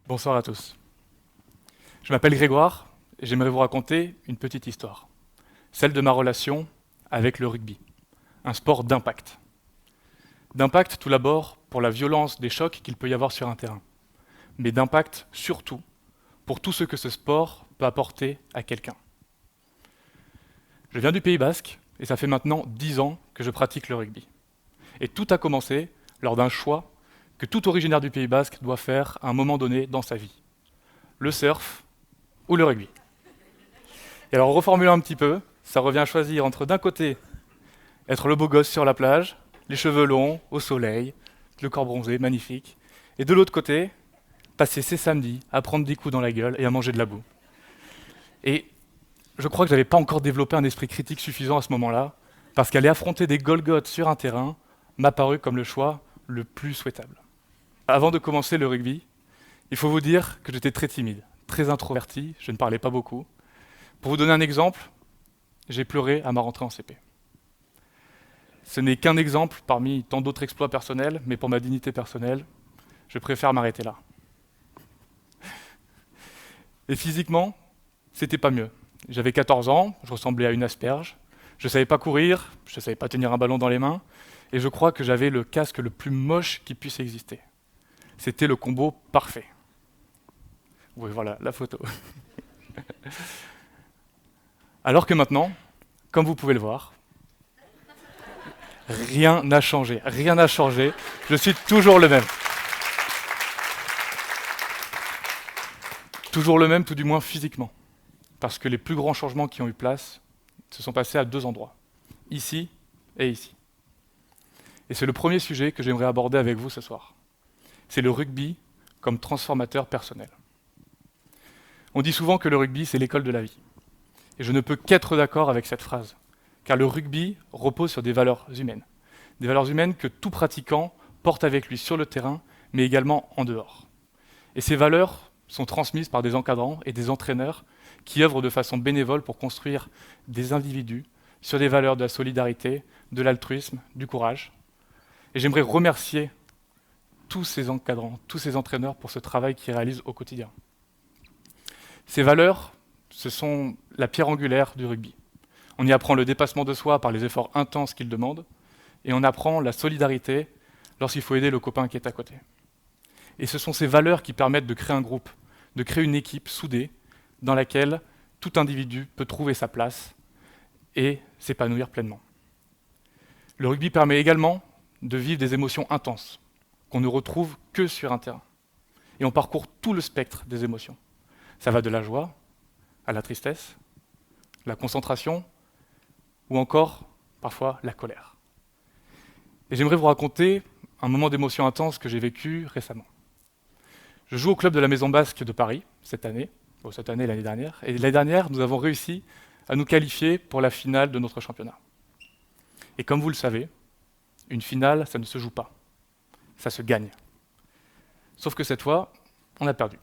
Bonsoir à tous. Je m'appelle Grégoire et j'aimerais vous raconter une petite histoire, celle de ma relation avec le rugby, un sport d'impact. D'impact tout d'abord pour la violence des chocs qu'il peut y avoir sur un terrain, mais d'impact surtout pour tout ce que ce sport peut apporter à quelqu'un. Je viens du Pays Basque et ça fait maintenant 10 ans que je pratique le rugby. Et tout a commencé lors d'un choix que tout originaire du Pays Basque doit faire à un moment donné dans sa vie. Le surf ou le rugby. Et alors, reformulons un petit peu, ça revient à choisir entre d'un côté, être le beau gosse sur la plage, les cheveux longs, au soleil, le corps bronzé, magnifique, et de l'autre côté, passer ses samedis à prendre des coups dans la gueule et à manger de la boue. Et je crois que je n'avais pas encore développé un esprit critique suffisant à ce moment-là, parce qu'aller affronter des Golgoths sur un terrain m'a paru comme le choix le plus souhaitable. Avant de commencer le rugby, il faut vous dire que j'étais très timide, très introverti, je ne parlais pas beaucoup. Pour vous donner un exemple, j'ai pleuré à ma rentrée en CP. Ce n'est qu'un exemple parmi tant d'autres exploits personnels, mais pour ma dignité personnelle, je préfère m'arrêter là. Et physiquement, c'était pas mieux. J'avais 14 ans, je ressemblais à une asperge, je savais pas courir, je savais pas tenir un ballon dans les mains, et je crois que j'avais le casque le plus moche qui puisse exister. C'était le combo parfait. Oui, voilà, la photo. Alors que maintenant, comme vous pouvez le voir, rien n'a changé, je suis toujours le même. Toujours le même, tout du moins physiquement. Parce que les plus grands changements qui ont eu place se sont passés à 2 endroits, ici et ici. Et c'est le premier sujet que j'aimerais aborder avec vous ce soir. C'est le rugby comme transformateur personnel. On dit souvent que le rugby, c'est l'école de la vie. Et je ne peux qu'être d'accord avec cette phrase, car le rugby repose sur des valeurs humaines que tout pratiquant porte avec lui sur le terrain, mais également en dehors. Et ces valeurs sont transmises par des encadrants et des entraîneurs qui œuvrent de façon bénévole pour construire des individus sur des valeurs de la solidarité, de l'altruisme, du courage. Et j'aimerais remercier tous ces encadrants, tous ces entraîneurs pour ce travail qu'ils réalisent au quotidien. Ces valeurs, ce sont la pierre angulaire du rugby. On y apprend le dépassement de soi par les efforts intenses qu'il demande, et on apprend la solidarité lorsqu'il faut aider le copain qui est à côté. Et ce sont ces valeurs qui permettent de créer un groupe, de créer une équipe soudée dans laquelle tout individu peut trouver sa place et s'épanouir pleinement. Le rugby permet également de vivre des émotions intenses qu'on ne retrouve que sur un terrain. Et on parcourt tout le spectre des émotions. Ça va de la joie à la tristesse, la concentration ou encore parfois la colère. Et j'aimerais vous raconter un moment d'émotion intense que j'ai vécu récemment. Je joue au club de la Maison Basque de Paris cette année et l'année dernière. Et l'année dernière, nous avons réussi à nous qualifier pour la finale de notre championnat. Et comme vous le savez, une finale, ça ne se joue pas. Ça se gagne. Sauf que cette fois, on a perdu.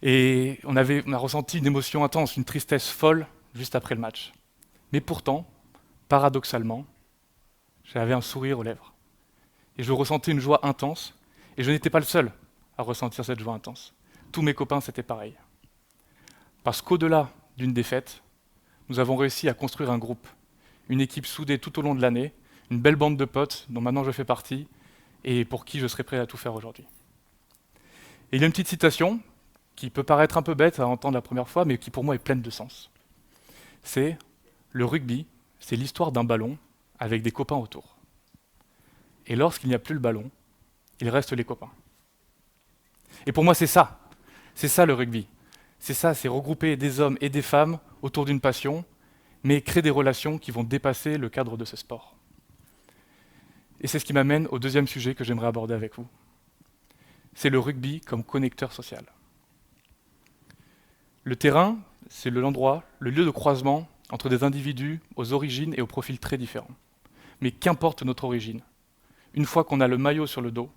Et on a ressenti une émotion intense, une tristesse folle juste après le match. Mais pourtant, paradoxalement, j'avais un sourire aux lèvres. Et je ressentais une joie intense. Et je n'étais pas le seul à ressentir cette joie intense. Tous mes copains, c'était pareil. Parce qu'au-delà d'une défaite, nous avons réussi à construire un groupe, une équipe soudée tout au long de l'année, une belle bande de potes dont maintenant je fais partie et pour qui je serai prêt à tout faire aujourd'hui. Et il y a une petite citation qui peut paraître un peu bête à entendre la première fois, mais qui pour moi est pleine de sens. C'est « Le rugby, c'est l'histoire d'un ballon avec des copains autour. Et lorsqu'il n'y a plus le ballon, il reste les copains. » Et pour moi, c'est ça le rugby. C'est regrouper des hommes et des femmes autour d'une passion, mais créer des relations qui vont dépasser le cadre de ce sport. Et c'est ce qui m'amène au deuxième sujet que j'aimerais aborder avec vous. C'est le rugby comme connecteur social. Le terrain, c'est l'endroit, le lieu de croisement entre des individus aux origines et aux profils très différents. Mais qu'importe notre origine, une fois qu'on a le maillot sur le dos,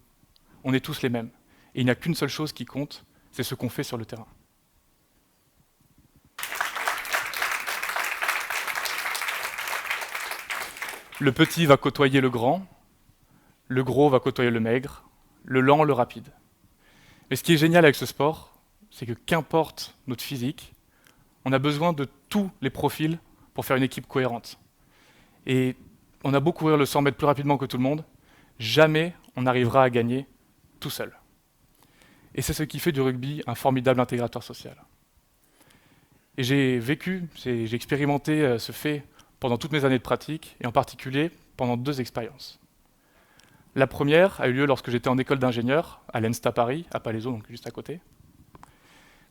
on est tous les mêmes. Et il n'y a qu'une seule chose qui compte, c'est ce qu'on fait sur le terrain. Le petit va côtoyer le grand, le gros va côtoyer le maigre, le lent, le rapide. Mais ce qui est génial avec ce sport, c'est que qu'importe notre physique, on a besoin de tous les profils pour faire une équipe cohérente. Et on a beau courir le 100 mètres plus rapidement que tout le monde, jamais on n'arrivera à gagner tout seul. Et c'est ce qui fait du rugby un formidable intégrateur social. Et j'ai expérimenté ce fait pendant toutes mes années de pratique, et en particulier pendant 2 expériences. La première a eu lieu lorsque j'étais en école d'ingénieur à l'ENSTA Paris, à Palaiseau, donc juste à côté.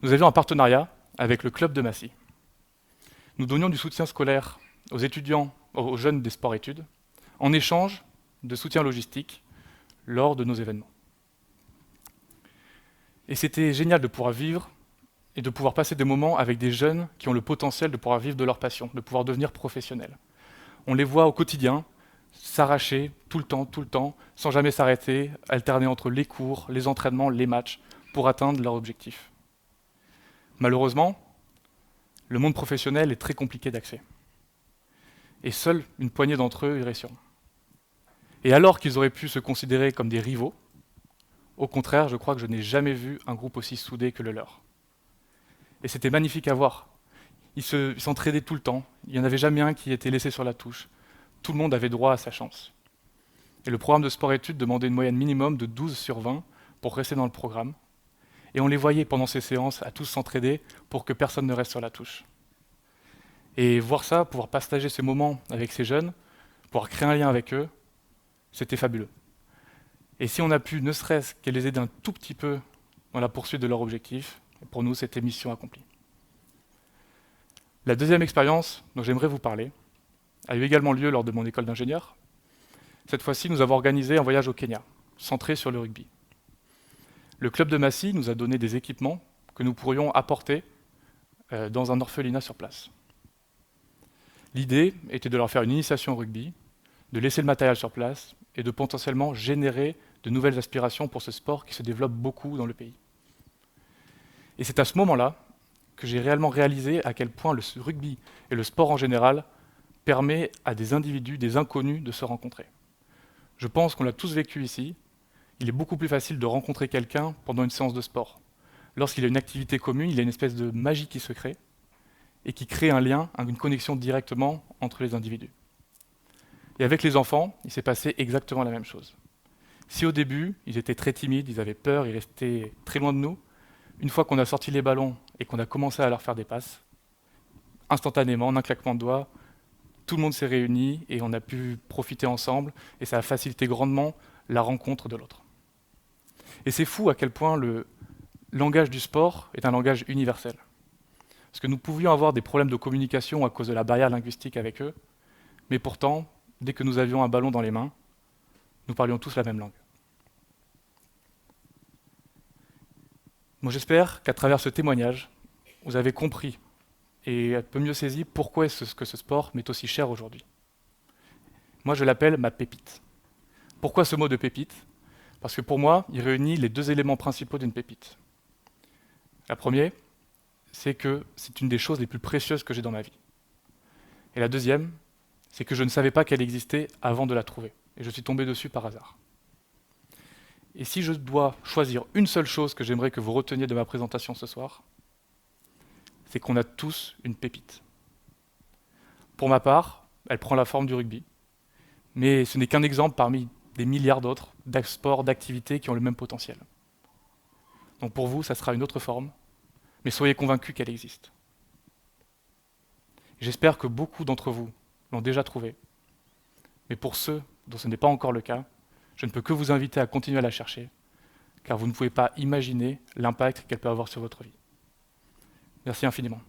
Nous avions un partenariat avec le club de Massy. Nous donnions du soutien scolaire aux étudiants, aux jeunes des sports-études, en échange de soutien logistique lors de nos événements. Et c'était génial de pouvoir vivre et de pouvoir passer des moments avec des jeunes qui ont le potentiel de pouvoir vivre de leur passion, de pouvoir devenir professionnels. On les voit au quotidien s'arracher tout le temps, sans jamais s'arrêter, alterner entre les cours, les entraînements, les matchs, pour atteindre leur objectif. Malheureusement, le monde professionnel est très compliqué d'accès. Et seule une poignée d'entre eux y réussiront. Et alors qu'ils auraient pu se considérer comme des rivaux, au contraire, je crois que je n'ai jamais vu un groupe aussi soudé que le leur. Et c'était magnifique à voir. Ils s'entraidaient tout le temps, il n'y en avait jamais un qui était laissé sur la touche. Tout le monde avait droit à sa chance. Et le programme de sport-études demandait une moyenne minimum de 12 sur 20 pour rester dans le programme. Et on les voyait pendant ces séances à tous s'entraider pour que personne ne reste sur la touche. Et voir ça, pouvoir partager ces moments avec ces jeunes, pouvoir créer un lien avec eux, c'était fabuleux. Et si on a pu, ne serait-ce qu'à les aider un tout petit peu dans la poursuite de leur objectif, pour nous, c'était mission accomplie. La deuxième expérience dont j'aimerais vous parler a eu également lieu lors de mon école d'ingénieur. Cette fois-ci, nous avons organisé un voyage au Kenya, centré sur le rugby. Le club de Massy nous a donné des équipements que nous pourrions apporter dans un orphelinat sur place. L'idée était de leur faire une initiation au rugby, de laisser le matériel sur place et de potentiellement générer de nouvelles aspirations pour ce sport qui se développe beaucoup dans le pays. Et c'est à ce moment-là que j'ai réellement réalisé à quel point le rugby et le sport en général permet à des individus, des inconnus, de se rencontrer. Je pense qu'on l'a tous vécu ici. Il est beaucoup plus facile de rencontrer quelqu'un pendant une séance de sport. Lorsqu'il y a une activité commune, il y a une espèce de magie qui se crée et qui crée un lien, une connexion directement entre les individus. Et avec les enfants, il s'est passé exactement la même chose. Si au début, ils étaient très timides, ils avaient peur, ils restaient très loin de nous, une fois qu'on a sorti les ballons et qu'on a commencé à leur faire des passes, instantanément, en un claquement de doigts, tout le monde s'est réuni et on a pu profiter ensemble et ça a facilité grandement la rencontre de l'autre. Et c'est fou à quel point le langage du sport est un langage universel. Parce que nous pouvions avoir des problèmes de communication à cause de la barrière linguistique avec eux, mais pourtant, dès que nous avions un ballon dans les mains, nous parlions tous la même langue. Moi, j'espère qu'à travers ce témoignage, vous avez compris et un peu mieux saisi pourquoi est-ce que ce sport m'est aussi cher aujourd'hui. Moi, je l'appelle ma pépite. Pourquoi ce mot de pépite ? Parce que pour moi, il réunit les 2 éléments principaux d'une pépite. La première, c'est que c'est une des choses les plus précieuses que j'ai dans ma vie. Et la deuxième, c'est que je ne savais pas qu'elle existait avant de la trouver. Et je suis tombé dessus par hasard. Et si je dois choisir une seule chose que j'aimerais que vous reteniez de ma présentation ce soir, c'est qu'on a tous une pépite. Pour ma part, elle prend la forme du rugby, mais ce n'est qu'un exemple parmi des milliards d'autres sports, d'activités qui ont le même potentiel. Donc pour vous, ça sera une autre forme, mais soyez convaincus qu'elle existe. J'espère que beaucoup d'entre vous l'ont déjà trouvée, mais pour ceux dont ce n'est pas encore le cas, je ne peux que vous inviter à continuer à la chercher, car vous ne pouvez pas imaginer l'impact qu'elle peut avoir sur votre vie. Merci infiniment.